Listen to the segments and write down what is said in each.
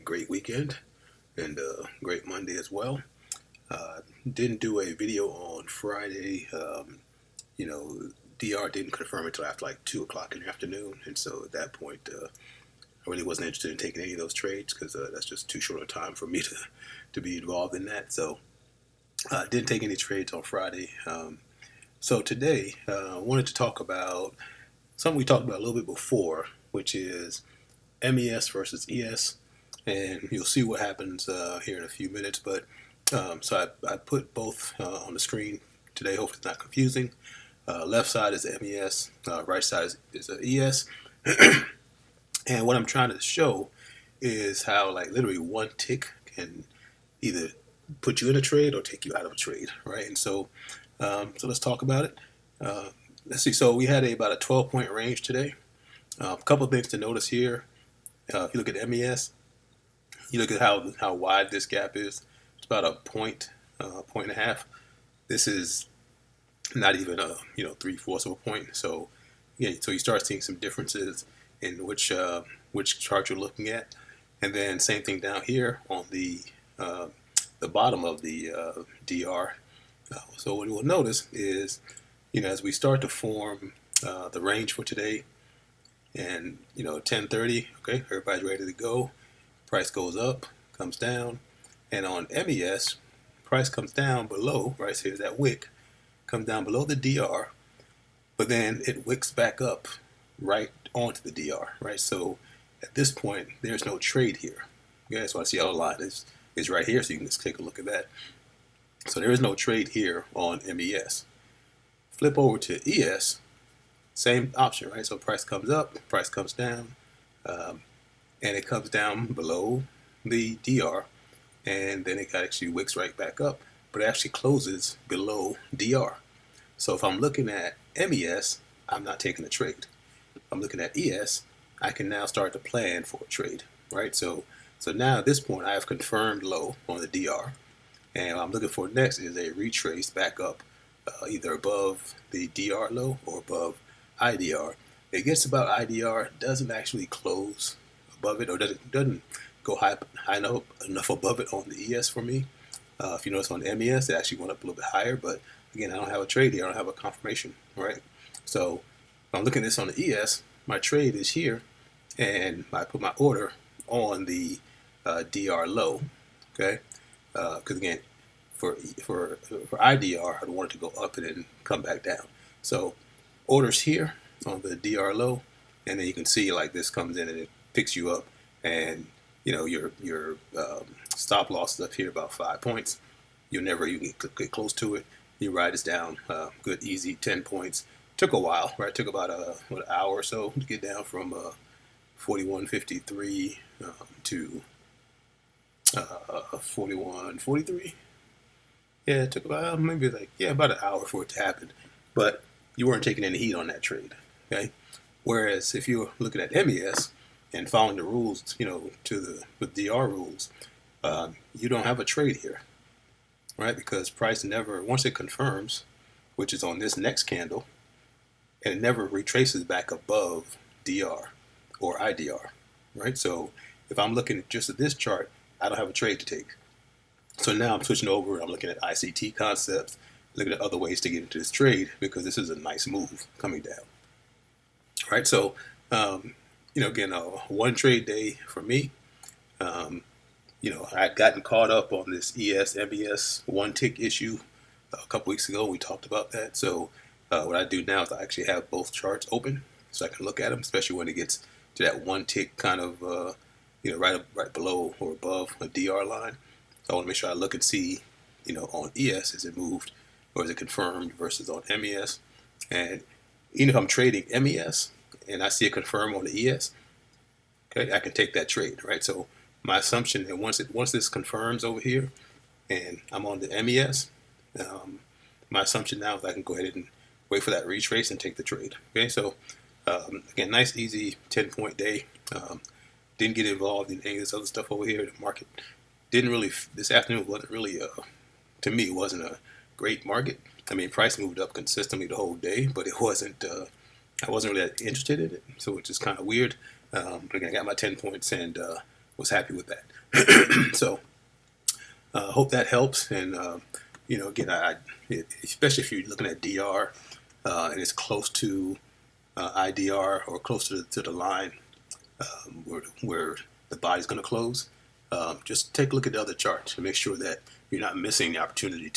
great weekend and a great Monday as well. Uh, didn't do a video on Friday. You know, DR didn't confirm until after like 2 o'clock in the afternoon, and so at that point, I really wasn't interested in taking any of those trades because that's just too short a time for me to be involved in that. So I didn't take any trades on Friday. So today, I wanted to talk about something we talked about a little bit before, which is MES versus ES, and you'll see what happens here in a few minutes. But I put both on the screen today. Hopefully, it's not confusing. Left side is MES, right side is ES, and what I'm trying to show is how like literally one tick can either put you in a trade or take you out of a trade, right? And so let's talk about it. Uh, let's see. So we had about a 12-point range today. A couple of things to notice here. If you look at MES, you look at how wide this gap is. It's about a point and a half. This is not even a 3/4 of a point. So yeah, so you start seeing some differences in which chart you're looking at, and then same thing down here on the bottom of the DR. So what you will notice is, as we start to form the range for today, and 10:30, okay, everybody's ready to go. Price goes up, comes down, and on MES, price comes down below. Right, so here's that wick, comes down below the DR, but then it wicks back up right onto the DR. Right, so at this point, there's no trade here. Okay, so I see our line is right here, so you can just take a look at that. So there is no trade here on MES. Flip over to ES. Same option, right? So price comes up, price comes down, and it comes down below the DR, and then it actually wicks right back up, but it actually closes below DR. So if I'm looking at MES, I'm not taking a trade. If I'm looking at ES, I can now start to plan for a trade, right? So now at this point, I have confirmed low on the DR, and what I'm looking for next is a retrace back up, either above the DR low or above IDR. It gets about IDR, doesn't actually close above it, or doesn't go high enough above it on the ES for me. If you notice on MES, it actually went up a little bit higher, but again, I don't have a trade here. I don't have a confirmation, right? So if I'm looking at this on the ES, my trade is here, and I put my order on the DR low, okay? Because again, for IDR, I'd want it to go up and then come back down. So orders here on the DR low, and then you can see like this comes in and it picks you up, and your stop loss is up here about 5 points. You get close to it. You ride this down, good easy 10 points. Took a while, right? Took about an hour or so to get down from 41.53 to 41.43. Yeah, it took about about an hour for it to happen, but you weren't taking any heat on that trade, okay? Whereas if you're looking at MES and following the rules, to the DR rules, you don't have a trade here, right? Because price never, once it confirms, which is on this next candle, and it never retraces back above DR or IDR, right? So if I'm looking just at this chart, I don't have a trade to take. So now I'm switching over. I'm looking at ICT concepts, looking at other ways to get into this trade because this is a nice move coming down. Right. So, again, one trade day for me. I'd gotten caught up on this ES MES one tick issue a couple weeks ago. We talked about that. So what I do now is I actually have both charts open so I can look at them, especially when it gets to that one tick kind of right below or above a DR line. So I want to make sure I look and see, on ES, is it moved or is it confirmed versus on MES? And even if I'm trading MES and I see it confirm on the ES, okay, I can take that trade, right? So my assumption that once this confirms over here and I'm on the MES, my assumption now is I can go ahead and wait for that retrace and take the trade. Okay, so again, nice, easy 10-point day. Didn't get involved in any of this other stuff over here. The market didn't really, this afternoon wasn't really, to me, it wasn't a great market. I mean, price moved up consistently the whole day, but it wasn't, I wasn't really that interested in it. So it's just kind of weird. But again, I got my 10 points and was happy with that. So hope that helps. And again, especially if you're looking at DR and it's close to IDR or close to the line where the body's going to close, just take a look at the other charts and make sure that you're not missing the opportunity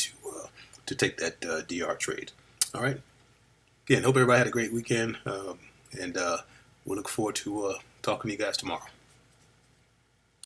to take that DR trade. All right. Again, hope everybody had a great weekend, and we'll look forward to talking to you guys tomorrow.